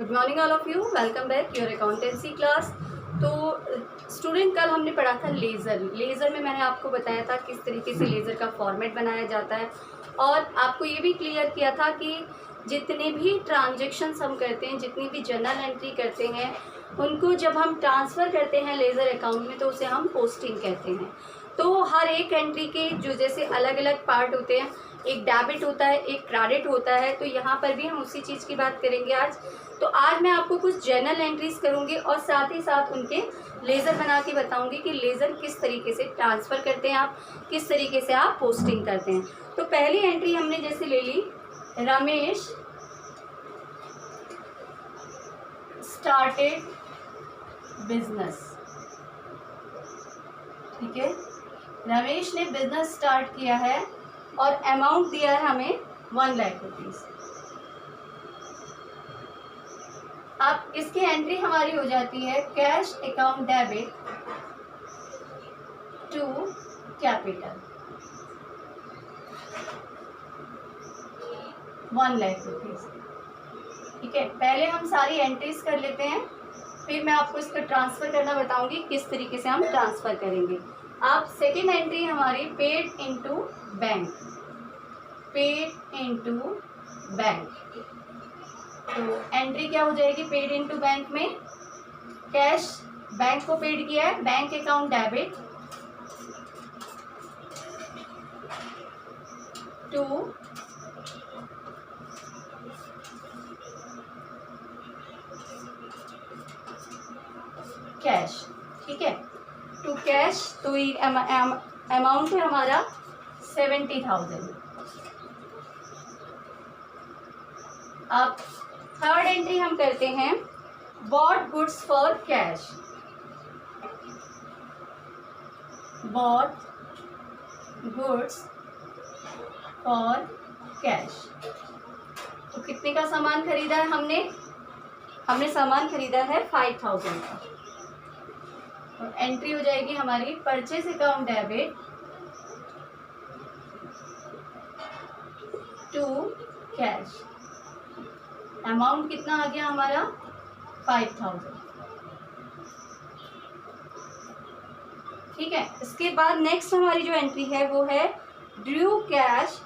Good morning all of you, welcome back your accountancy class. तो student, कल हमने पढ़ा था लेज़र में मैंने आपको बताया था किस तरीके से लेज़र का फॉर्मेट बनाया जाता है, और आपको ये भी क्लियर किया था कि जितने भी ट्रांजेक्शन्स हम करते हैं, जितनी भी जर्नल एंट्री करते हैं, उनको जब हम ट्रांसफ़र करते हैं लेज़र अकाउंट में तो उसे हम पोस्टिंग कहते हैं। तो हर एक एंट्री के जो जैसे अलग अलग पार्ट होते हैं, एक डेबिट होता है, एक क्रेडिट होता है, तो यहाँ पर भी हम उसी चीज़ की बात करेंगे आज। तो आज मैं आपको कुछ जर्नल एंट्रीज करूँगी और साथ ही साथ उनके लेज़र बना के बताऊँगी कि लेज़र किस तरीके से ट्रांसफ़र करते हैं, आप किस तरीके से आप पोस्टिंग करते हैं। तो पहली एंट्री हमने जैसे ले ली, रमेश स्टार्टेड बिजनेस। ठीक है, रमेश ने बिजनेस स्टार्ट किया है और अमाउंट दिया है हमें 1 लाख रुपीज़। अब इसकी एंट्री हमारी हो जाती है cash account debit to capital 1 lakh rupees. ठीक है, पहले हम सारी एंट्रीज कर लेते हैं, फिर मैं आपको इसका ट्रांसफ़र करना बताऊंगी किस तरीके से हम ट्रांसफ़र करेंगे। आप सेकेंड एंट्री हमारी paid into bank, paid into bank. तो एंट्री क्या हो जाएगी पेड इनटू बैंक में? कैश बैंक को पेड किया है, bank account debit to cash. ठीक है, टू कैश, तो ये अमाउंट है हमारा 70,000। अब थर्ड एंट्री हम करते हैं bought goods for cash, bought goods for cash. तो कितने का सामान खरीदा है हमने सामान खरीदा है 5,000 का। और एंट्री हो जाएगी हमारी purchase account debit to cash. Amount कितना आ गया हमारा 5,000। ठीक है, इसके बाद नेक्स्ट हमारी जो एंट्री है वो है Drew cash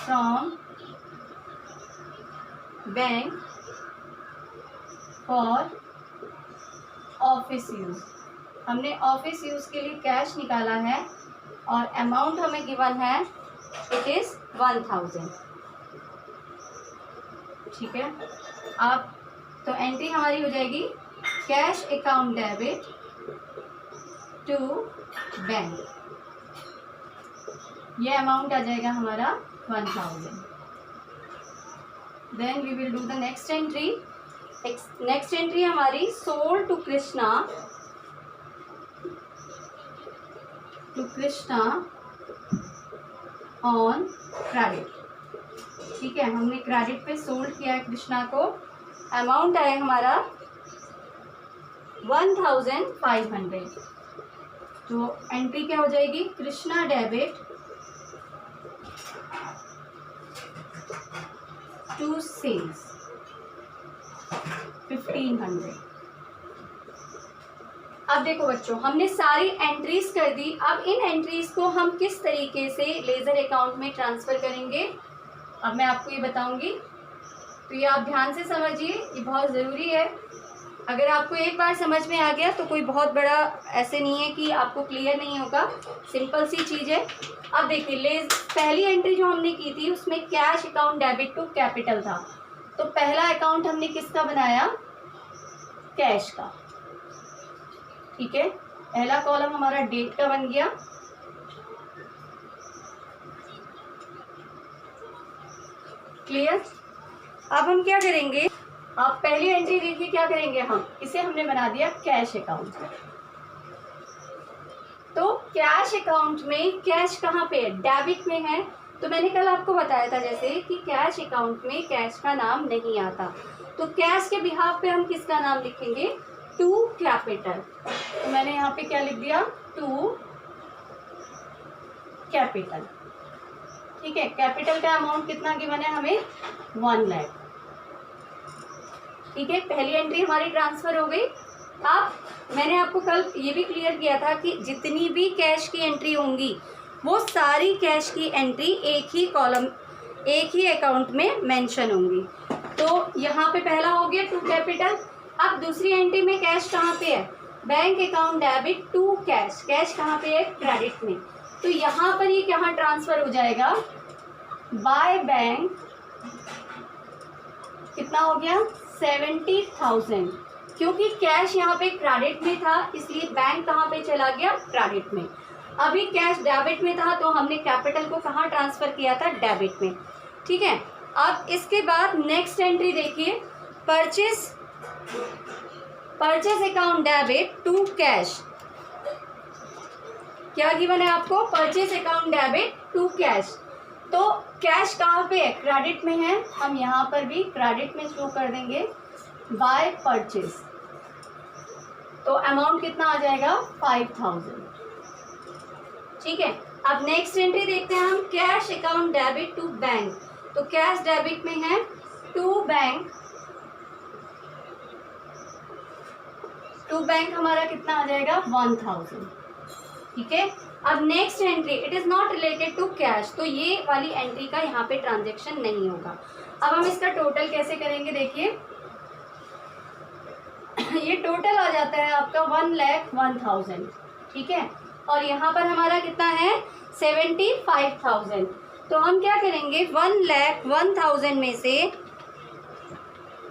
from bank for office use. हमने ऑफिस यूज के लिए कैश निकाला है और अमाउंट हमें गिवन है, इट इज़ 1,000। ठीक है, आप तो एंट्री हमारी हो जाएगी cash account debit to bank. ये अमाउंट आ जाएगा हमारा 1,000। Then we will do the next entry. Next entry हमारी sold to Krishna on credit. ठीक है, हमने क्रेडिट पे सोल्ड किया है कृष्णा को। अमाउंट आया हमारा 1,500। तो एंट्री क्या हो जाएगी कृष्णा डेबिट टू सेल्स 1,500। अब देखो बच्चों, हमने सारी एंट्रीज कर दी। अब इन एंट्रीज को हम किस तरीके से लेज़र अकाउंट में ट्रांसफ़र करेंगे, अब मैं आपको ये बताऊंगी। तो ये आप ध्यान से समझिए, ये बहुत ज़रूरी है। अगर आपको एक बार समझ में आ गया तो कोई बहुत बड़ा ऐसे नहीं है कि आपको क्लियर नहीं होगा, सिंपल सी चीज़ है। अब देखिए, पहली एंट्री जो हमने की थी उसमें cash account debit to capital था। तो पहला अकाउंट हमने किसका बनाया? कैश का। ठीक है, पहला कॉलम हमारा डेट का बन गया। क्लियर? अब हम क्या करेंगे, आप पहली एंट्री देखिए क्या करेंगे, हम इसे हमने बना दिया कैश अकाउंट। तो कैश अकाउंट में कैश कहाँ पे है? डेबिट में है। तो मैंने कल आपको बताया था जैसे कि कैश अकाउंट में कैश का नाम नहीं आता, तो कैश के बिहाफ पे हम किसका नाम लिखेंगे? To capital. तो मैंने यहाँ पे क्या लिख दिया? To capital. ठीक है, कैपिटल का अमाउंट कितना गिवन है हमें 1 लाख। ठीक है, पहली एंट्री हमारी ट्रांसफर हो गई। अब मैंने आपको कल ये भी क्लियर किया था कि जितनी भी कैश की एंट्री होंगी वो सारी कैश की एंट्री एक ही कॉलम, एक ही अकाउंट में मेंशन होंगी। तो यहाँ पे पहला हो गया टू कैपिटल। अब दूसरी एंट्री में कैश कहाँ पे है, bank account debit to cash, cash कहाँ पे है, क्रेडिट में। तो यहाँ पर ये कहाँ ट्रांसफर हो जाएगा, बाय बैंक, कितना हो गया 70,000, क्योंकि कैश यहाँ पे क्रेडिट में था इसलिए बैंक कहाँ पे चला गया, क्रेडिट में। अभी कैश डेबिट में था तो हमने कैपिटल को कहाँ ट्रांसफर किया था, डेबिट में। ठीक है, अब इसके बाद नेक्स्ट एंट्री देखिए, purchase account debit to cash. क्या गिवन है आपको, purchase account debit to cash. तो कैश कहाँ पे है, क्रेडिट में है, हम यहाँ पर भी क्रेडिट में शो कर देंगे बाय परचेस। तो अमाउंट कितना आ जाएगा 5,000। ठीक है, अब नेक्स्ट एंट्री देखते हैं हम, cash account debit to bank. तो कैश डेबिट में है टू बैंक, टू बैंक हमारा कितना आ जाएगा 1,000। ठीक है, अब next entry, it is not related to cash, तो ये वाली एंट्री का यहाँ पे ट्रांजेक्शन नहीं होगा। अब हम इसका टोटल कैसे करेंगे, देखिए ये टोटल आ जाता है आपका 1,01,000। ठीक है, और यहाँ पर हमारा कितना है 75,000। तो हम क्या करेंगे, 1,01,000 में से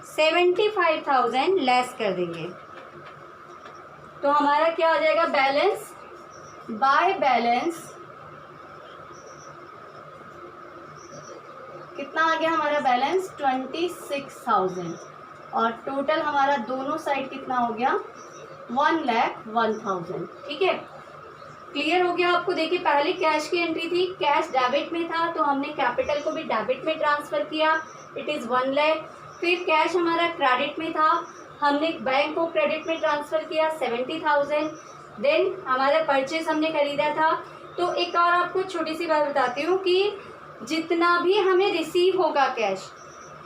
75,000 लेस कर देंगे। तो हमारा क्या आ जाएगा, बैलेंस, बाय बैलेंस कितना आ गया हमारा बैलेंस 26,000, और टोटल हमारा दोनों साइड कितना हो गया 1,01,000। ठीक है, क्लियर हो गया आपको। देखिए पहले कैश की एंट्री थी, कैश डेबिट में था तो हमने कैपिटल को भी डेबिट में ट्रांसफर किया, इट इज़ 1 लाख। फिर कैश हमारा क्रेडिट में था, हमने बैंक को क्रेडिट में ट्रांसफर किया 70,000। देन हमारा परचेज हमने खरीदा था। तो एक और आपको छोटी सी बात बताती हूँ कि जितना भी हमें रिसीव होगा कैश,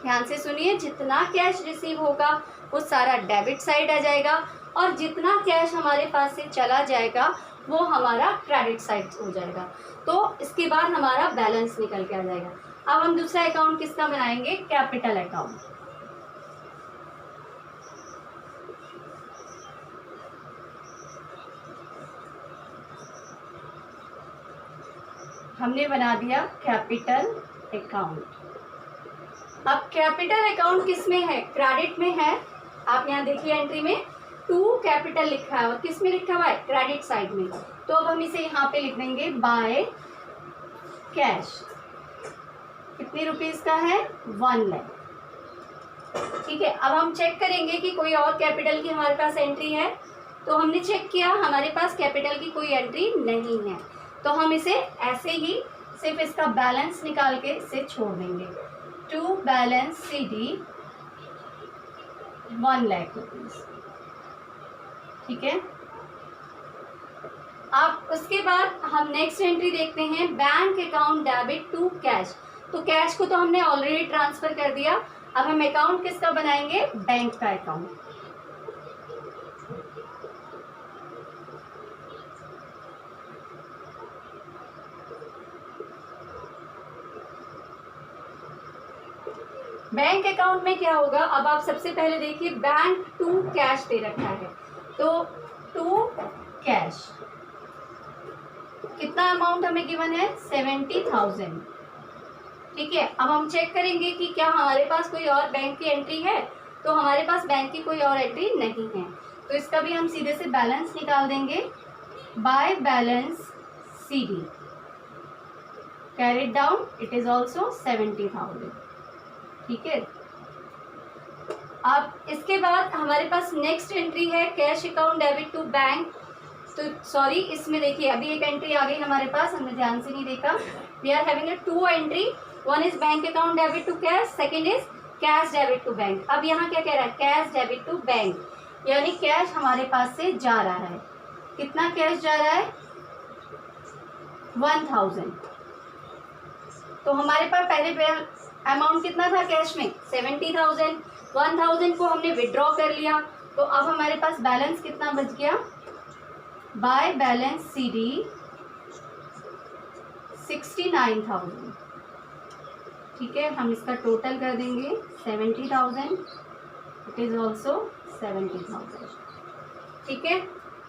ध्यान से सुनिए, जितना कैश रिसीव होगा वो सारा डेबिट साइड आ जाएगा, और जितना कैश हमारे पास से चला जाएगा वो हमारा क्रेडिट साइड हो जाएगा। तो इसके बाद हमारा बैलेंस निकल के आ जाएगा। अब हम दूसरा अकाउंट किसका बनाएंगे, कैपिटल अकाउंट। हमने बना दिया कैपिटल अकाउंट। अब कैपिटल अकाउंट किस में है, क्रेडिट में है। आप यहाँ देखिए एंट्री में टू कैपिटल लिखा है और किस में लिखा हुआ है, क्रेडिट साइड में। तो अब हम इसे यहाँ पे लिख देंगे बाय कैश। कितनी रुपीस का है 1 लाख। ठीक है, अब हम चेक करेंगे कि कोई और कैपिटल की हमारे पास एंट्री है। तो हमने चेक किया, हमारे पास कैपिटल की कोई एंट्री नहीं है, तो हम इसे ऐसे ही सिर्फ इसका बैलेंस निकाल के इसे छोड़ देंगे। To balance CD 1 lakh rupees. ठीक है, अब उसके बाद हम नेक्स्ट एंट्री देखते हैं, bank account debit to cash. तो कैश को तो हमने ऑलरेडी ट्रांसफर कर दिया, अब हम अकाउंट किसका बनाएंगे, बैंक का अकाउंट। बैंक अकाउंट में क्या होगा, अब आप सबसे पहले देखिए बैंक टू कैश दे रखा है, तो टू कैश कितना अमाउंट हमें गिवन है 70,000। ठीक है, अब हम चेक करेंगे कि क्या हमारे पास कोई और बैंक की एंट्री है। तो हमारे पास बैंक की कोई और एंट्री नहीं है, तो इसका भी हम सीधे से बैलेंस निकाल देंगे by balance CD carried down, it is also 70,000। ठीक है, अब इसके बाद हमारे पास नेक्स्ट एंट्री है cash account debit to bank. तो सॉरी, इसमें देखिए अभी एक एंट्री आ गई हमारे पास, हमने ध्यान से नहीं देखा। We are having a 2 entry, one is bank account debit to cash, second is cash debit to bank. अब यहाँ क्या कह रहा है, कैश डेबिट टू बैंक, यानी कैश हमारे पास से जा रहा है। कितना कैश जा रहा है 1,000। तो हमारे पास पहले अमाउंट कितना था कैश में 70,000, 1,000 को हमने विड्रॉ कर लिया, तो अब हमारे पास बैलेंस कितना बच गया, बाय बैलेंस CD 69,000। ठीक है, हम इसका टोटल कर देंगे 70,000, इट इज ऑल्सो 70,000। ठीक है,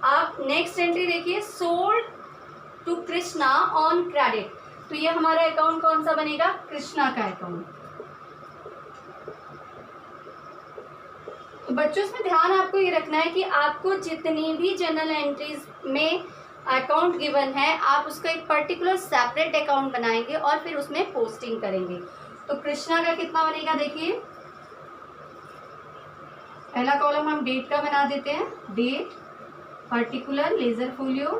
आप नेक्स्ट एंट्री देखिए, sold to Krishna on credit. तो ये हमारा अकाउंट कौन सा बनेगा, कृष्णा का अकाउंट। तो बच्चों इसमें ध्यान आपको ये रखना है कि आपको जितनी भी जर्नल एंट्रीज में अकाउंट गिवन है, आप उसका एक पर्टिकुलर सेपरेट अकाउंट बनाएंगे और फिर उसमें पोस्टिंग करेंगे। तो कृष्णा का कितना बनेगा, देखिए पहला कॉलम हम डेट का बना देते हैं, date particular ledger folio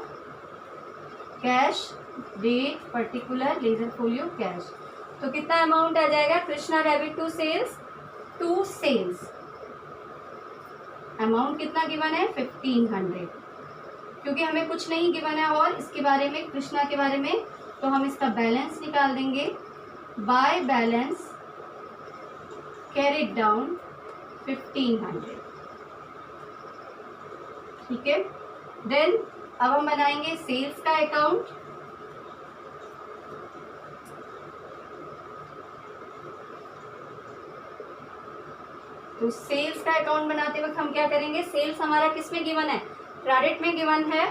cash, date particular ledger folio cash. तो कितना अमाउंट आ जाएगा, Krishna debit to sales, amount कितना गिवन है 1500, क्योंकि हमें कुछ नहीं गिवन है और इसके बारे में, कृष्णा के बारे में, तो हम इसका बैलेंस निकाल देंगे, बाय बैलेंस कैरिड डाउन 1500। ठीक है, देन अब हम बनाएंगे सेल्स का अकाउंट। तो सेल्स का अकाउंट बनाते वक्त हम क्या करेंगे, सेल्स हमारा किस में गिवन है, क्रेडिट में गिवन है,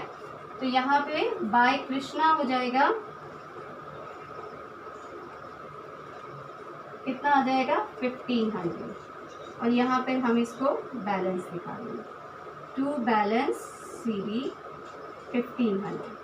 तो यहाँ पे बाय कृष्णा हो जाएगा, कितना आ जाएगा 1500, और यहाँ पे हम इसको बैलेंस निकालेंगे, टू बैलेंस CD 1500।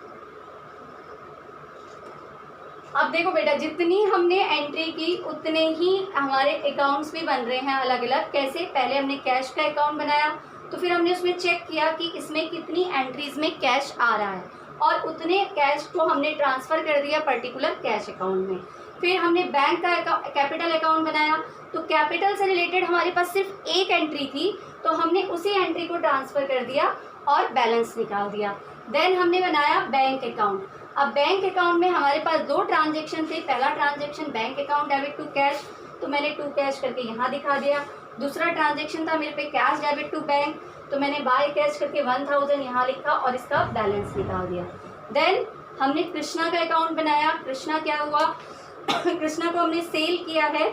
अब देखो बेटा, जितनी हमने एंट्री की उतने ही हमारे अकाउंट्स भी बन रहे हैं अलग अलग। कैसे, पहले हमने कैश का अकाउंट बनाया, तो फिर हमने उसमें चेक किया कि इसमें कितनी एंट्रीज में कैश आ रहा है, और उतने कैश को हमने ट्रांसफ़र कर दिया पर्टिकुलर कैश अकाउंट में। फिर हमने बैंक का कैपिटल अकाउंट बनाया, तो कैपिटल से रिलेटेड हमारे पास सिर्फ एक एंट्री थी, तो हमने उसी एंट्री को ट्रांसफ़र कर दिया और बैलेंस निकाल दिया। देन हमने बनाया बैंक अकाउंट। अब बैंक अकाउंट में हमारे पास दो ट्रांजेक्शन थे, पहला transaction bank account debit to cash, तो मैंने टू कैश करके यहाँ दिखा दिया। दूसरा ट्रांजेक्शन था मेरे पे कैश डेबिट टू बैंक, तो मैंने बाय कैश करके 1000 यहाँ लिखा और इसका बैलेंस निकाल दिया। देन हमने कृष्णा का अकाउंट बनाया। कृष्णा क्या हुआ, कृष्णा को हमने सेल किया है,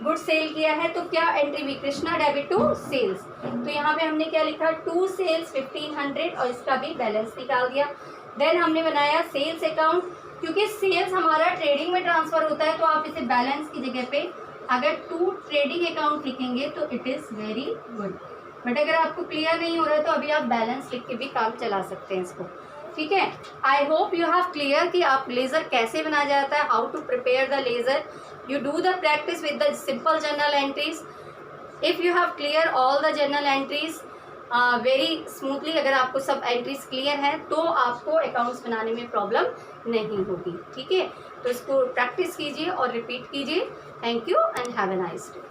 गुड सेल किया है, तो क्या एंट्री भी कृष्णा डेबिट टू सेल्स, तो यहाँ पे हमने क्या लिखा, टू सेल्स 1500 और इसका भी बैलेंस निकाल दिया। देन हमने बनाया सेल्स अकाउंट, क्योंकि सेल्स हमारा ट्रेडिंग में ट्रांसफ़र होता है, तो आप इसे बैलेंस की जगह पे अगर टू ट्रेडिंग अकाउंट लिखेंगे तो it is very good. But अगर आपको क्लियर नहीं हो रहा है तो अभी आप बैलेंस लिख के भी काम चला सकते हैं इसको। ठीक है, I hope you have clear कि आप लेज़र कैसे बनाया जाता है, how to prepare the ledger. You do the practice with the simple journal entries. If you have clear all the journal entries very smoothly, अगर आपको सब एंट्रीज क्लियर है तो आपको अकाउंट्स बनाने में प्रॉब्लम नहीं होगी। ठीक है, तो इसको प्रैक्टिस कीजिए और रिपीट कीजिए। Thank you and have a nice day.